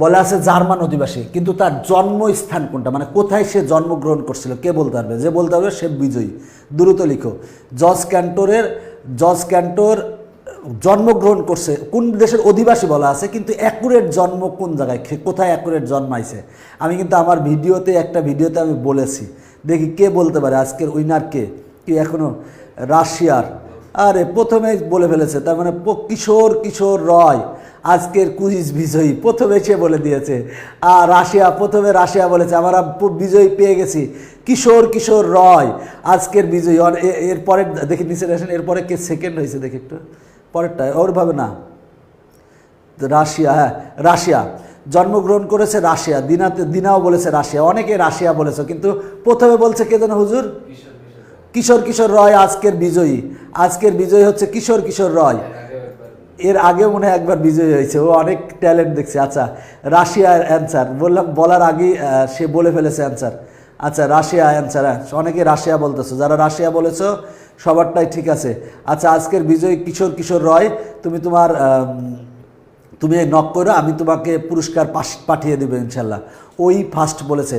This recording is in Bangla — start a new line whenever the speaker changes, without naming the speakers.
বলা আছে জার্মান অধিবাসী, কিন্তু তার জন্মস্থান কোনটা, মানে কোথায় সে জন্মগ্রহণ করছিল কে বলতে পারবে? যে বলতে পারবে সে বিজয়ী। দ্রুত লিখো। জর্জ ক্যান্টর জন্মগ্রহণ করছে কোন দেশের অধিবাসী বলা আছে, কিন্তু অ্যাকুরেট জন্ম কোন জায়গায়, কোথায় অ্যাকুরেট জন্মাইছে? আমি কিন্তু আমার একটা ভিডিওতে আমি বলেছি। দেখি কে বলতে পারে আজকের উইনার কে? কি এখনো রাশিয়ার? আরে প্রথমে বলে ফেলেছে, তার মানে কিশোর রয় আজকের কুইজ বিজয়ী, প্রথমে সে বলে দিয়েছে। আর প্রথমে রাশিয়া বলেছে, আমরা বিজয়ী পেয়ে গেছি, কিশোর রয় আজকের বিজয়ী। এরপরে দেখি নিচে আসেন, এরপরে কে সেকেন্ড হয়েছে দেখি একটু পরেরটা, ওরভাবে না। রাশিয়া জন্মগ্রহণ করেছে রাশিয়া। দিনাও বলেছে রাশিয়া, অনেকে রাশিয়া বলেছে, কিন্তু প্রথমে বলছে কে যেন হুজুর? কিশোর রয় আজকের বিজয়ী হচ্ছে কিশোর রয়। এর আগে মনে হয় একবার বিজয়ী হয়েছে, ও অনেক ট্যালেন্ট দেখছে। আচ্ছা, রাশিয়ার অ্যান্সার বলার আগেই সে বলে ফেলেছে অ্যান্সার। আচ্ছা, রাশিয়া অ্যান্সার। অনেকে রাশিয়া বলতেছো, যারা রাশিয়া বলেছো সবারটাই ঠিক আছে। আচ্ছা, আজকের বিজয়ী কিশোর রয়, তুমি নক করো, আমি তোমাকে পুরস্কার পাঠিয়ে দেবো ইনশাল্লাহ। ওই ফার্স্ট বলেছে।